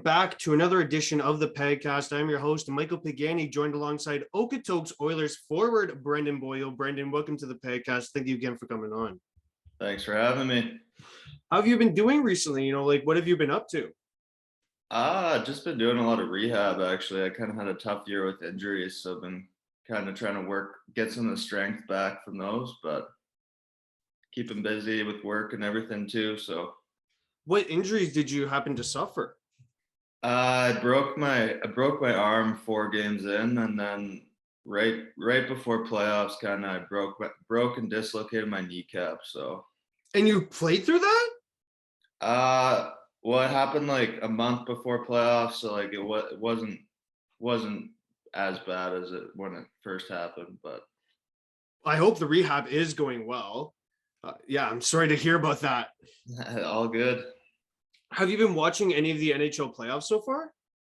Welcome back to another edition of the Pagcast. I'm your host, Michael Pagani, joined alongside Okotoks Oilers forward Brendan Boyle. Brendan, welcome to the Pagcast. Thank you again for coming on. Thanks for having me. How have you been doing recently? What have you been up to? Just been doing a lot of rehab, actually. I kind of had a tough year with injuries, so I've been kind of trying to get some of the strength back from those, but keeping busy with work and everything too, so. What injuries did you happen to suffer? I broke my arm 4 games in, and then right before playoffs, kind of I broke and dislocated my kneecap. So. And you played through that? Well, it happened like a month before playoffs, so like it wasn't as bad as it when it first happened, but. I hope the rehab is going well. Yeah, I'm sorry to hear about that. All good. Have you been watching any of the NHL playoffs so far?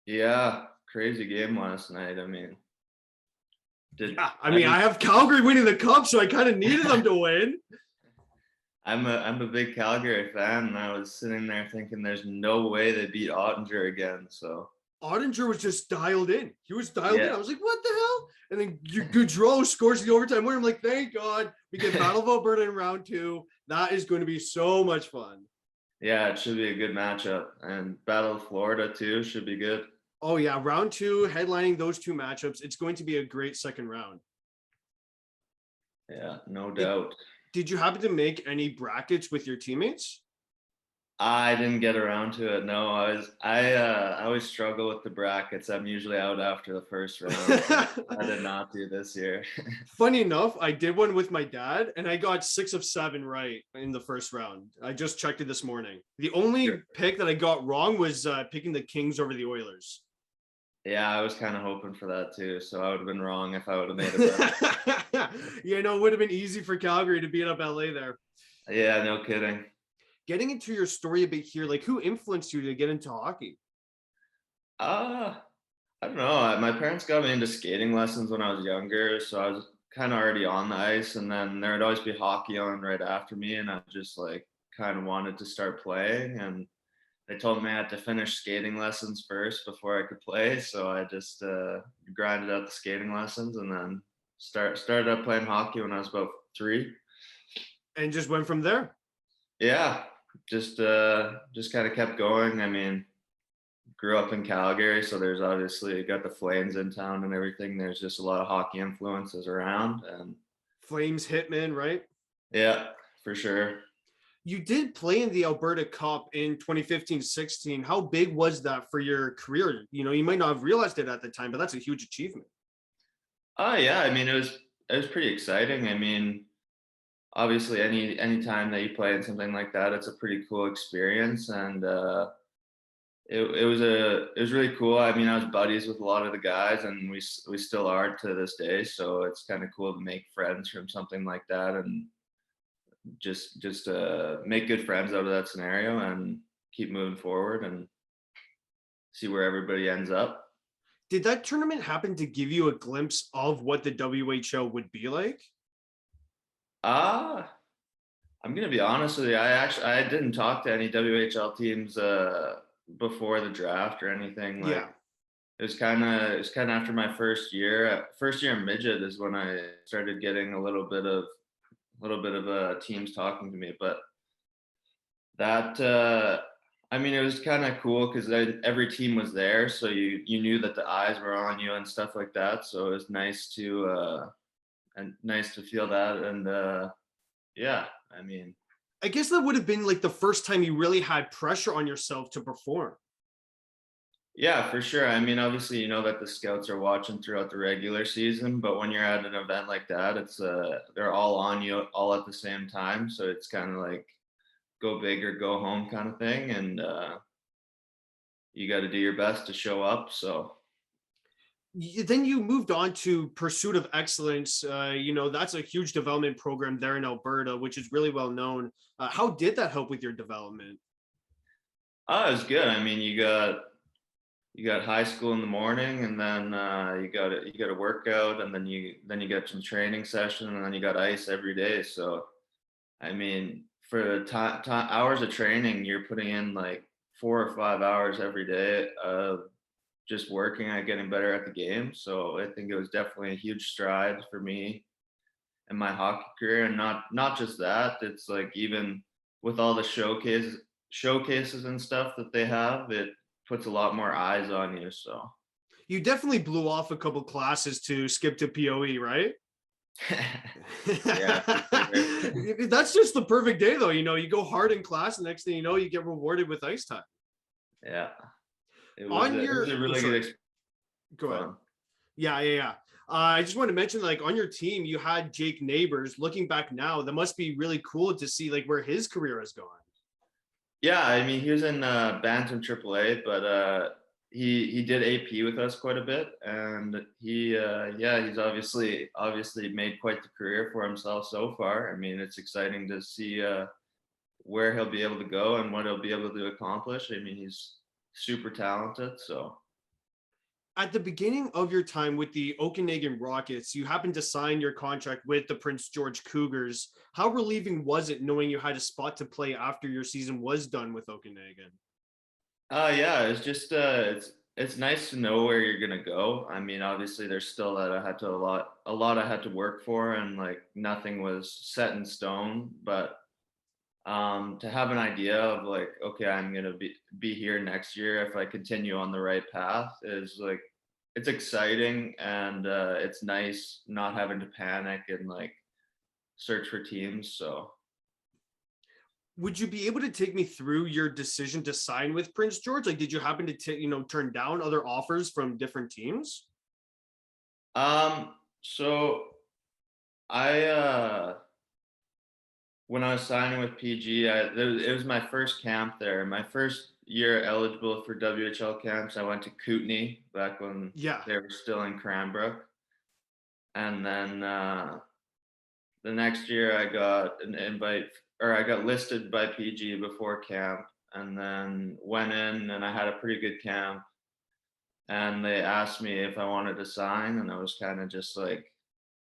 Yeah, crazy game last night. I have Calgary winning the cup, so I kind of needed them to win. I'm a big Calgary fan, and I was sitting there thinking there's no way they beat Ottinger again. So Ottinger was just dialed in. He was dialed in. I was like, what the hell? And then Gaudreau scores the overtime winner. I'm like, thank God we get Battle of Alberta in round 2. That is going to be so much fun. Yeah, it should be a good matchup. And Battle of Florida too should be good. Oh yeah, round 2, headlining those 2 matchups. It's going to be a great second round. Yeah, no doubt. Did you happen to make any brackets with your teammates? I didn't get around to it. No, I always struggle with the brackets. I'm usually out after the first round. I did not do this year. Funny enough, I did one with my dad, and I got 6 of 7 right in the first round. I just checked it this morning. The only pick that I got wrong was picking the Kings over the Oilers. Yeah, I was kind of hoping for that too. So I would have been wrong if I would have made it. It would have been easy for Calgary to beat up LA there. Yeah, no kidding. Getting into your story a bit here, who influenced you to get into hockey? I don't know. My parents got me into skating lessons when I was younger, so I was kind of already on the ice, and then there would always be hockey on right after me, and I just kind of wanted to start playing, and they told me I had to finish skating lessons first before I could play, so I just grinded out the skating lessons, and then started up playing hockey when I was about 3. And just went from there? Yeah, just kind of kept going. I mean, grew up in Calgary, so there's obviously got the Flames in town and everything. There's just a lot of hockey influences around, and Flames hitman, right? Yeah, for sure. You did play in the Alberta Cup in 2015-16. How big was that for your career? You might not have realized it at the time, but that's a huge achievement. Oh yeah, I mean it was pretty exciting. I mean, obviously any time that you play in something like that, it's a pretty cool experience, and it was really cool. I mean, I was buddies with a lot of the guys, and we still are to this day. So it's kind of cool to make friends from something like that, and just make good friends out of that scenario and keep moving forward and see where everybody ends up. Did that tournament happen to give you a glimpse of what the WHL would be like? I'm gonna be honest with you. I didn't talk to any WHL teams before the draft or anything. Yeah. It was kind of after my first year. First year in midget is when I started getting a little bit of teams talking to me. But that I mean, it was kind of cool because every team was there, so you knew that the eyes were on you and stuff like that. So it was nice to feel that, and yeah, I mean, I guess that would have been the first time you really had pressure on yourself to perform. Yeah, for sure. I mean, obviously, you know that the scouts are watching throughout the regular season, but when you're at an event like that, it's they're all on you all at the same time. So it's kind of like go big or go home kind of thing, and you got to do your best to show up. So then you moved on to Pursuit of Excellence. That's a huge development program there in Alberta, which is really well known. How did that help with your development? It was good. I mean, you got high school in the morning, and then you got a workout, and then you got some training session, and then you got ice every day. So, I mean, for the hours of training, you're putting in 4 or 5 hours every day of just working at getting better at the game. So I think it was definitely a huge stride for me in my hockey career. And not just that, it's like even with all the showcases and stuff that they have, it puts a lot more eyes on you. So You definitely blew off a couple classes to skip to POE, right? yeah, for sure. That's just the perfect day, though. You go hard in class, and next thing you know, you get rewarded with ice time. Yeah. On It was your, a oh, really good sorry, experience. go ahead. Fun. Yeah. I just want to mention, like, on your team, you had Jake Neighbors. Looking back now, that must be really cool to see, like, where his career has gone. Yeah, I mean, he was in Bantam AAA, but he did AP with us quite a bit, and he's obviously made quite the career for himself so far. I mean, it's exciting to see where he'll be able to go and what he'll be able to accomplish. I mean, he's super talented, so. At the beginning of your time with the Okanagan Rockets, you happened to sign your contract with the Prince George Cougars. How relieving was it knowing you had a spot to play after your season was done with Okanagan? Yeah, it's just it's nice to know where you're gonna go. I mean, obviously there's still that a lot I had to work for, and like nothing was set in stone, but to have an idea of like, okay, I'm gonna be here next year if I continue on the right path is like, it's exciting, and it's nice not having to panic and like search for teams. So Would you be able to take me through your decision to sign with Prince George? Like, did you happen to turn down other offers from different teams? so I when I was signing with PG, it was my first camp there. My first year eligible for WHL camps, I went to Kootenay back when Yeah. they were still in Cranbrook. And then the next year I got an invite, or I got listed by PG before camp, and then went in and I had a pretty good camp. And they asked me if I wanted to sign, and I was kind of just like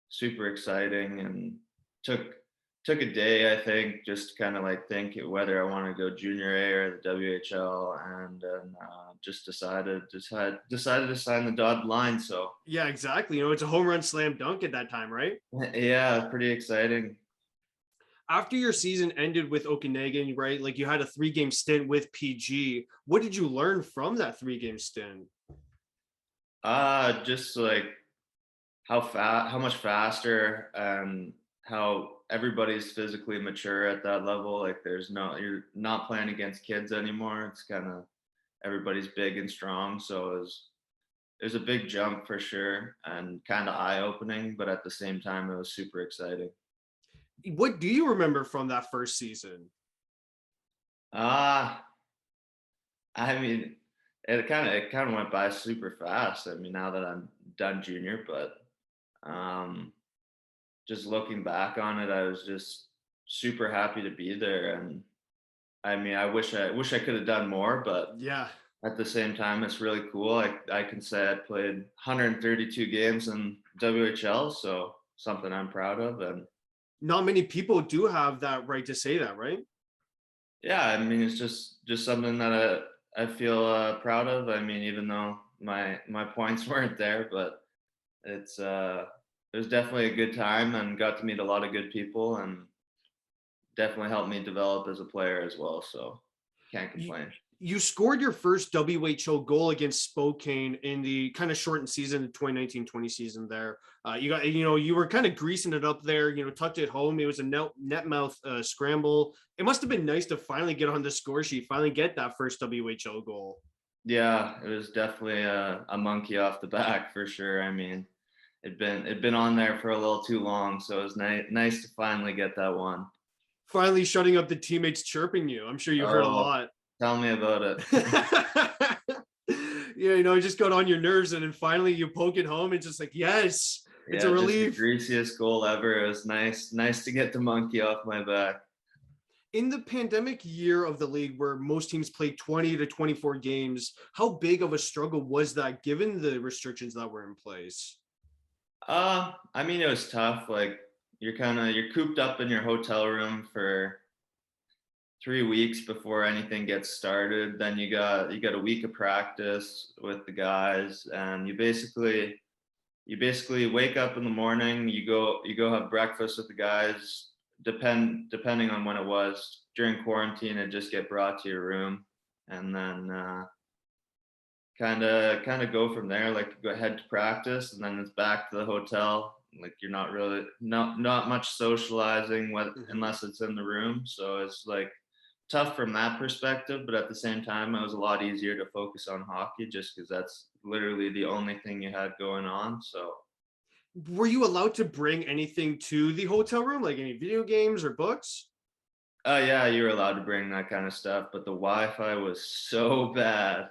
super exciting, and took took a day, I think, just to kind of like think whether I want to go junior A or the WHL, and then just decided to sign the dotted line. So Yeah, exactly. It's a home run slam dunk at that time, right? yeah, pretty exciting. After your season ended with Okanagan, right? Like, you had a 3-game stint with PG. What did you learn from that 3-game stint? Just like how much faster, and how everybody's physically mature at that level. Like you're not playing against kids anymore. It's kind of everybody's big and strong. So it was a big jump for sure, and kind of eye opening, but at the same time it was super exciting. What do you remember from that first season? Ah, I mean, it kind of went by super fast. I mean, now that I'm done junior, but um just looking back on it, I was just super happy to be there. And I mean, I wish I could have done more, but Yeah. at the same time, it's really cool. I can say I played 132 games in WHL, so something I'm proud of. And Not many people do have that right to say that, right? yeah, I mean, it's just something that I feel proud of. I mean, even though my points weren't there, but it was definitely a good time, and got to meet a lot of good people, and definitely helped me develop as a player as well. So can't You, complain. you scored your first WHO goal against Spokane in the kind of shortened season, the 2019-20 season there. You were kind of greasing it up there, tucked it home. It was a net mouth scramble. It must have been nice to finally get on the score sheet, finally get that first WHO goal. Yeah, it was definitely a monkey off the back for sure. I mean, it'd been on there for a little too long, so it was nice to finally get that one. Finally shutting up the teammates chirping you. I'm sure you heard a Oh, lot. tell me about it. Yeah, it just got on your nerves, and then finally you poke it home. It's just like, yes, it's a Yeah, just the relief. greasiest goal ever. It was nice to get the monkey off my back. In the pandemic year of the league, where most teams played 20 to 24 games, how big of a struggle was that given the restrictions that were in place? I mean, it was tough. Like you're cooped up in your hotel room for 3 weeks before anything gets started. Then you got a week of practice with the guys, and you basically wake up in the morning, you go have breakfast with the guys. Depending on when it was during quarantine, it just get brought to your room, and then kind of go from there. Like go ahead to practice, and then it's back to the hotel. Like you're not really not much socializing Mhm. unless it's in the room. So it's like tough from that perspective, but at the same time, it was a lot easier to focus on hockey just because that's literally the only thing you had going on. So Were you allowed to bring anything to the hotel room, like any video games or books? yeah, you were allowed to bring that kind of stuff, but the Wi-Fi was so bad.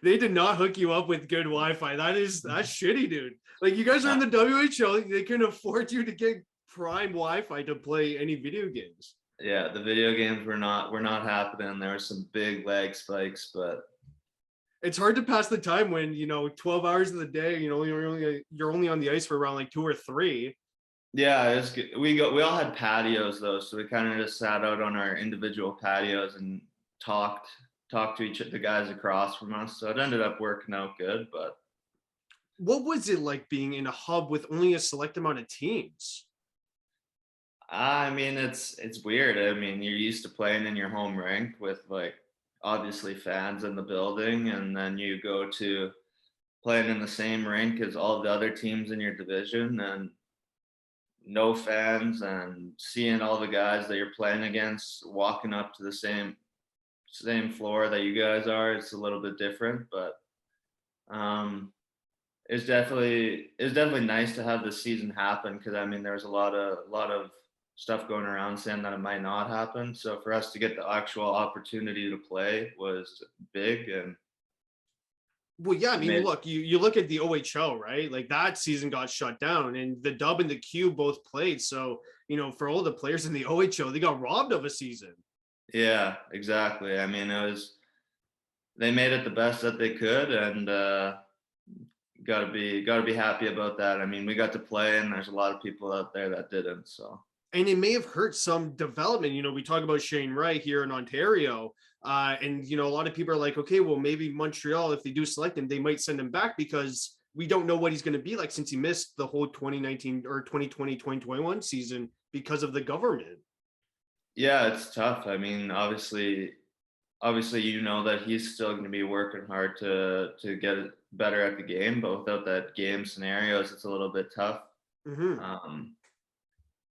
They did not hook you up with good Wi-Fi. That's shitty, dude. Like you guys are in Uh, the WHO, they can afford you to get prime Wi-Fi to play any video games. yeah, the video games were not happening. There were some big lag spikes, but It's hard to pass the time when 12 hours of the day, you're only on the ice for around like 2 or 3. yeah, it was good. We all had patios though, so we kind of just sat out on our individual patios and talked talked to the guys across from us. So it ended up working out good, but What was it like being in a hub with only a select amount of teams? I mean, it's weird. I mean, you're used to playing in your home rink with like obviously fans in the building, and then you go to playing in the same rink as all the other teams in your division, and no fans, and seeing all the guys that you're playing against walking up to the same floor that you guys are. It's a little bit different, but um, it's definitely nice to have this season happen because I mean there's a lot of stuff going around saying that it might not happen. So for us to get the actual opportunity to play was big, and Well, yeah, I it mean, made look, you look at the OHL, right? Like that season got shut down, and the Dub and the Q both played. So, for all the players in the OHL, they got robbed of a season. yeah, exactly. I mean they made it the best that they could, and gotta be happy about that. I mean we got to play, and there's a lot of people out there that didn't. So And it may have hurt some development. We talk about Shane Wright here in Ontario, and a lot of people are like, okay, well, maybe Montreal, if they do select him, they might send him back because we don't know what he's going to be like since he missed the whole 2019 or 2020 2021 season because of the government. yeah, it's tough. I mean obviously that he's still going to be working hard to get better at the game, but without that game scenarios, it's a little bit tough. Mm-hmm. Um,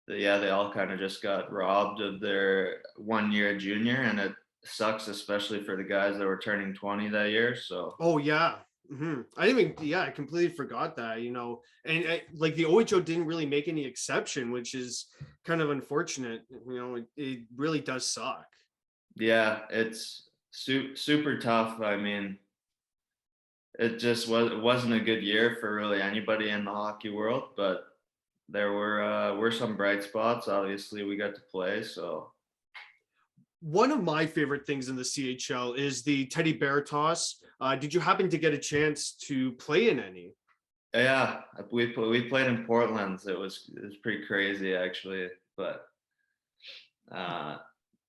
yeah, they all kind of just got robbed of their 1 year junior, and it sucks, especially for the guys that were turning 20 that year. So Oh yeah. I didn't even, yeah, I completely forgot that, and like the OHO didn't really make any exception, which is kind of unfortunate. It really does suck. yeah, it's super tough. I mean, it wasn't a good year for really anybody in the hockey world, but there were some bright spots. Obviously, we got to play, so One of my favorite things in the CHL is the teddy bear toss. Did you happen to get a chance to play in any? yeah, we played in Portland. So it was pretty crazy actually, but uh,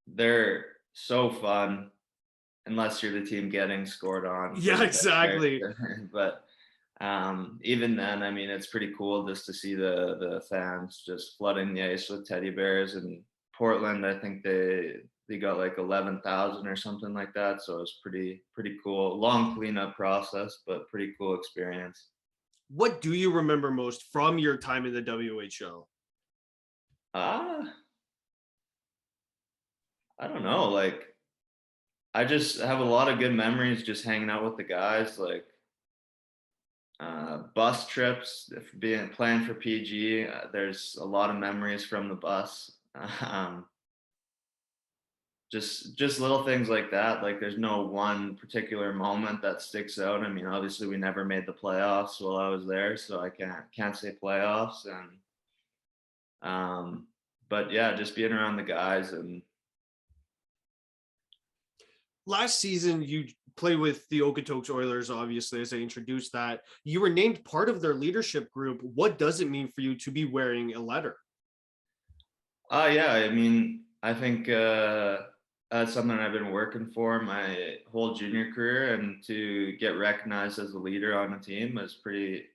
they're so fun unless you're the team getting scored on for Yeah, the teddy bears. exactly. But even then, I mean, it's pretty cool just to see the fans just flooding the ice with teddy bears. And Portland, I think they got like 11,000 or something like that. So it's pretty cool. Long cleanup process, but pretty cool experience. What do you remember most from your time in the WHL? Ah, I don't know. Like I just have a lot of good memories just hanging out with the guys. Like bus trips, if being playing for PG, there's a lot of memories from the bus. Um, just little things like that. Like there's no one particular moment that sticks out. I mean, obviously we never made the playoffs while I was there, so I can't say playoffs. And but yeah, just being around the guys. And Last season, you played with the Okotoks Oilers, obviously, as I introduced that. You were named part of their leadership group. What does it mean for you to be wearing a letter? yeah, I mean, I think that's something I've been working for my whole junior career, and to get recognized as a leader on a team is pretty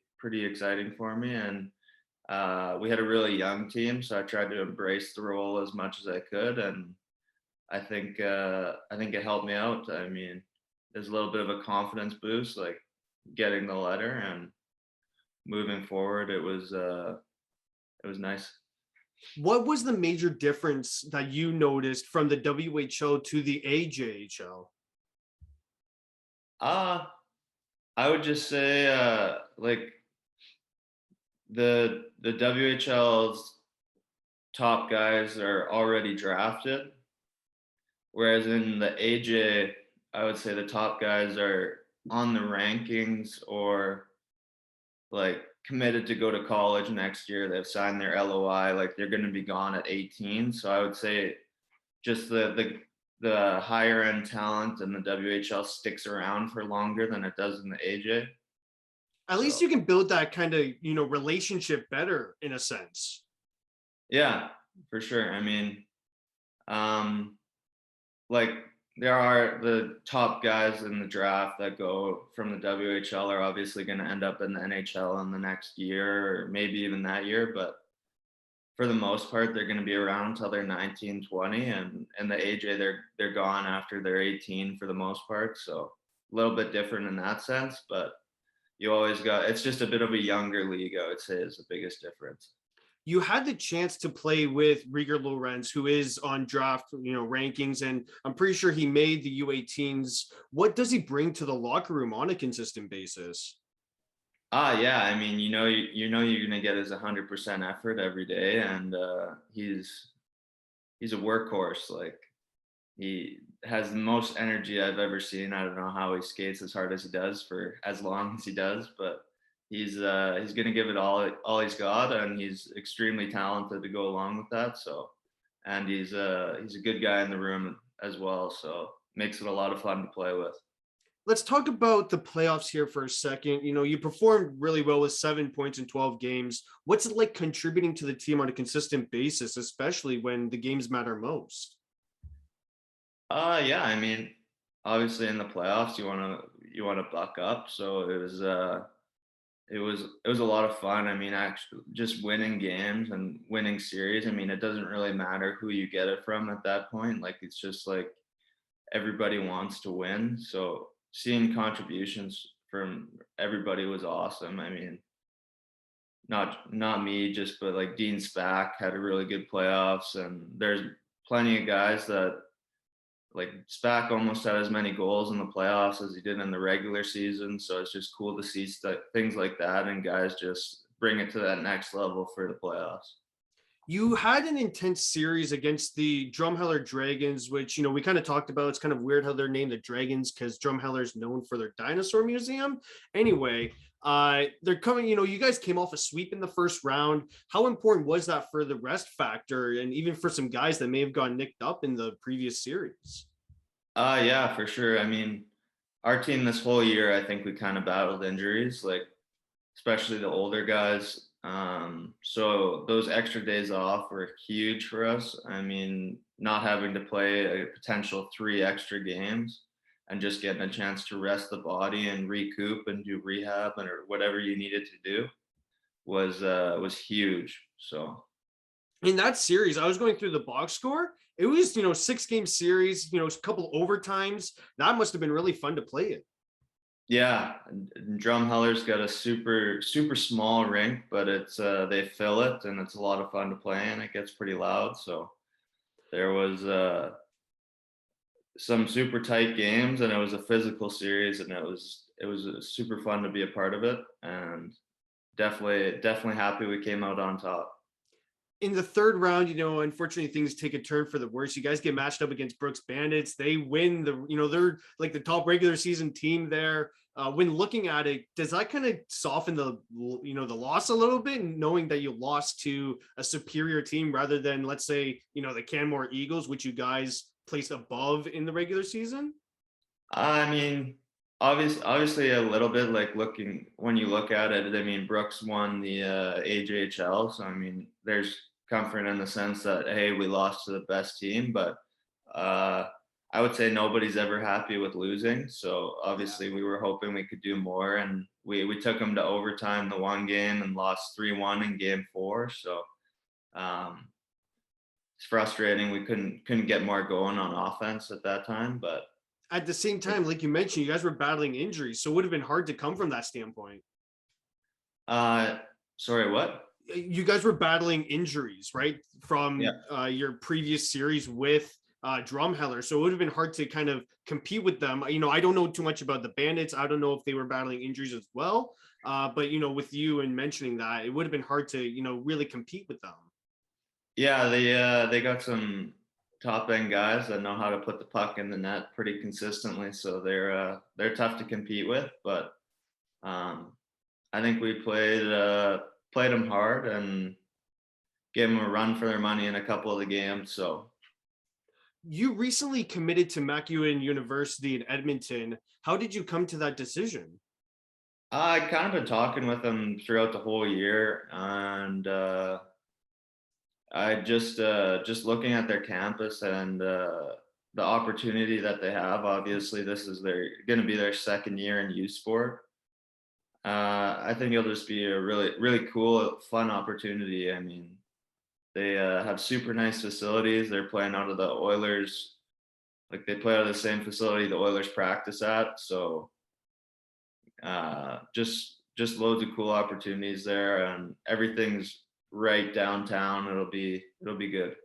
exciting for me. And we had a really young team, so I tried to embrace the role as much as I could, and I think it helped me out. I mean, there's a little bit of a confidence boost, like getting the letter and moving forward. It was nice. What was the major difference that you noticed from the WHO to the AJHL? Uh I would just say like the WHL's top guys are already drafted, whereas in the AJ, I would say the top guys are on the rankings or like committed to go to college next year. They've signed their LOI, like they're going to be gone at 18. So I would say just the higher end talent in the WHL sticks around for longer than it does in the AJ. At least So you can build that kind of, relationship better in a sense. yeah, for sure. I mean, um, like there are the top guys in the draft that go from the WHL are obviously going to end up in the NHL in the next year or maybe even that year, but for the most part they're going to be around until they're 19, 20, and the AJ they're gone after they're 18 for the most part, so a little bit different in that sense, but you always got it's just a bit of a younger league, I would say, is the biggest difference. You had the chance to play with Reagan Lorenz, who is on draft, rankings, and I'm pretty sure he made the U18s. What does he bring to the locker room on a consistent basis? Yeah, I mean, you know you're gonna get his 100% effort every day, and he's a workhorse. Like he has the most energy I've ever seen. I don't know how he skates as hard as he does for as long as he does, but he's gonna give it all he's got, and he's extremely talented to go along with that. So, and he's a good guy in the room as well. So makes it a lot of fun to play with. Let's talk about the playoffs here for a second. You performed really well with 7 points in 12 games. What's it like contributing to the team on a consistent basis, especially when the games matter most? Yeah, I mean, obviously in the playoffs you wanna buck up. So it was a lot of fun. I mean, actually just winning games and winning series. I mean, it doesn't really matter who you get it from at that point. Like it's just like everybody wants to win. So seeing contributions from everybody was awesome. I mean, not me just, but like Dean Spack had a really good playoffs, and there's plenty of guys that like Spack almost had as many goals in the playoffs as he did in the regular season. So it's just cool to see things like that, and guys just bring it to that next level for the playoffs. You had an intense series against the Drumheller Dragons, which, we kind of talked about. It's kind of weird how they're named the Dragons because Drumheller is known for their dinosaur museum. Anyway, they're coming, you guys came off a sweep in the first round. How important was that for the rest factor and even for some guys that may have gone nicked up in the previous series? Yeah, for sure. I mean, our team this whole year, I think we kind of battled injuries, like especially the older guys. So those extra days off were huge for us. I mean, not having to play a potential 3 extra games and just getting a chance to rest the body and recoup and do rehab and or whatever you needed to do was huge. So In that series, I was going through the box score. It was, 6 game series, a couple overtimes. That must have been really fun to play it. yeah, and Drumheller's got a super small rink, but it's they fill it and it's a lot of fun to play in. It gets pretty loud, so there was some super tight games, and it was a physical series, and it was super fun to be a part of it, and definitely happy we came out on top. In the third round, unfortunately things take a turn for the worse. You guys get matched up against Brooks Bandits. They win they're like the top regular season team there. When looking at it, does that kind of soften the loss a little bit, knowing that you lost to a superior team rather than, let's say, the Canmore Eagles, which you guys placed above in the regular season? I mean, obviously a little bit, like looking when you look at it. I mean, Brooks won the AJHL, so I mean, there's comfort in the sense that hey, we lost to the best team, but uh, I would say nobody's ever happy with losing. So obviously we were hoping we could do more, and we took them to overtime the one game and lost 3-1 in game 4. So um, it's frustrating. We couldn't get more going on offense at that time, but At the same time, like you mentioned, you guys were battling injuries, so it would have been hard to come from that standpoint. uh, sorry, what? You guys were battling injuries, right, from Yeah. your previous series with Drumheller, so it would have been hard to kind of compete with them. I don't know too much about the Bandits. I don't know if they were battling injuries as well, but with you and mentioning that, it would have been hard to really compete with them. Yeah, they got some top end guys that know how to put the puck in the net pretty consistently, so they're tough to compete with. But um, I think we played them hard and gave them a run for their money in a couple of the games. So You recently committed to MacEwan University in Edmonton. How did you come to that decision? I kind of been talking with them throughout the whole year, and I just looking at their campus and the opportunity that they have. Obviously, this is their going to be their second year in U Sport. I think it'll just be a really cool, fun opportunity. I mean, they have super nice facilities. They're playing out of the Oilers, like they play out of the same facility the Oilers practice at. So just loads of cool opportunities there, and everything's right downtown. It'll be good.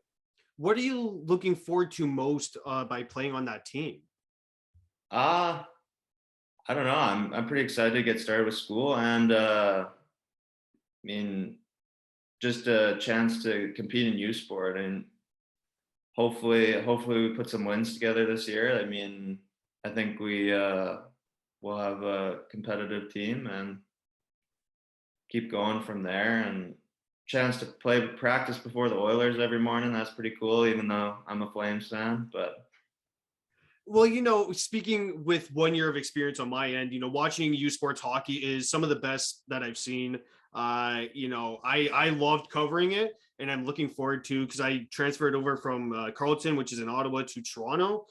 What are you looking forward to most by playing on that team? Uh I don't know. I'm pretty excited to get started with school, and I mean, just a chance to compete in U Sport, and hopefully we put some wins together this year. I mean, I think we will have a competitive team and keep going from there. And chance to play practice before the Oilers every morning. That's pretty cool, even though I'm a Flames fan. But Well, speaking with 1 year of experience on my end, watching U Sports hockey is some of the best that I've seen. I loved covering it, and I'm looking forward to, because I transferred over from Carleton, which is in Ottawa, to Toronto.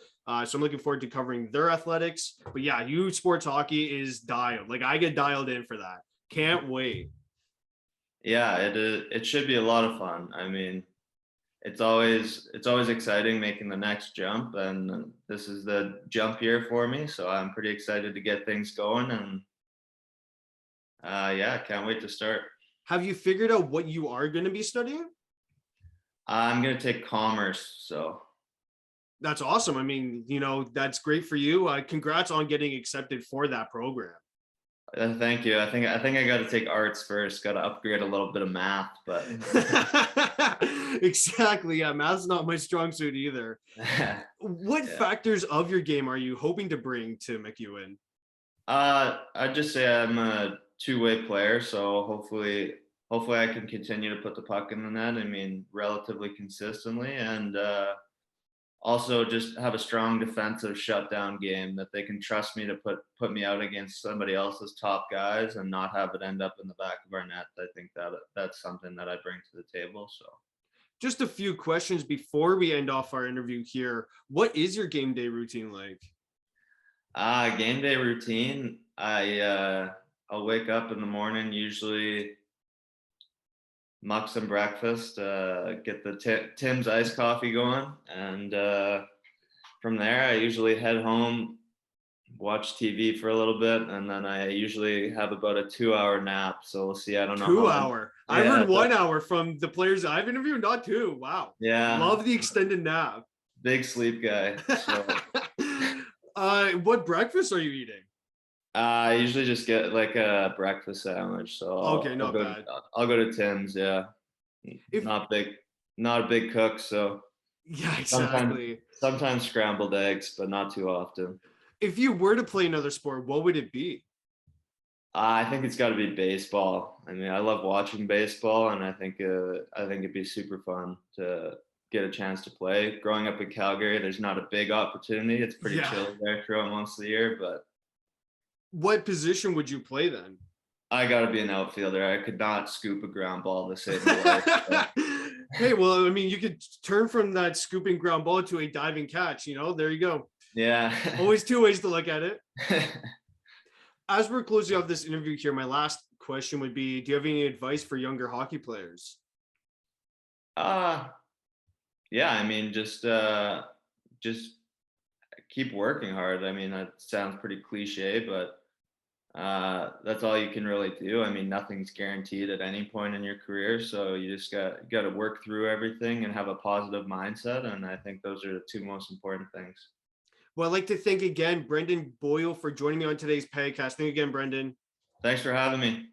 So I'm looking forward to covering their athletics. But yeah, U Sports hockey is dialed. Like, I get dialed in for that. Can't wait. yeah, it should be a lot of fun. I mean, it's always exciting making the next jump, and this is the jump year for me. So I'm pretty excited to get things going, and yeah, can't wait to start. Have you figured out what you are going to be studying? I'm gonna take commerce, so That's awesome. I mean, that's great for you. Congrats on getting accepted for that program. thank you. I think I got to take arts first. Got to upgrade a little bit of math, but Exactly. Yeah, math's not my strong suit either. What yeah. factors of your game are you hoping to bring to MacEwan? I'd just say I'm a two-way player, so hopefully I can continue to put the puck in the net. I mean, relatively consistently, and also just have a strong defensive shutdown game that they can trust me to put me out against somebody else's top guys and not have it end up in the back of our net. I think that's something that I bring to the table. So Just a few questions before we end off our interview here. What is your game day routine like? game day routine. I'll wake up in the morning, usually muck some breakfast, get the Tim's iced coffee going, and from there I usually head home, watch TV for a little bit, and then I usually have about a 2 hour nap. So we'll see. I don't know. 2 hour. I've Yeah, heard 1 hour from the players I've interviewed, not two. Wow. yeah, Love the extended nap. big sleep guy. So What breakfast are you eating? I usually just get like a breakfast sandwich. So Okay, not bad. I'll go to Tim's. Yeah, If not a big cook, so Yeah, sometimes exactly. sometimes scrambled eggs, but not too often. If you were to play another sport, what would it be? I think it's got to be baseball. I mean, I love watching baseball, and I think it'd be super fun to get a chance to play. Growing up in Calgary, there's not a big opportunity. It's pretty Yeah. chill there throughout most of the year, but What position would you play then? I got to be an outfielder. I could not scoop a ground ball to save my life. So Hey, well, I mean, you could turn from that scooping ground ball to a diving catch. There you go. Yeah. Always two ways to look at it. As we're closing off this interview here, my last question would be: do you have any advice for younger hockey players? uh yeah, I mean, just keep working hard. I mean, that sounds pretty cliche, but that's all you can really do. I mean, nothing's guaranteed at any point in your career, so you just got to work through everything and have a positive mindset. And I think those are the two most important things. Well, I'd like to thank again Brendan Boyle for joining me on today's podcast. Thank you again, Brendan. Thanks for having me.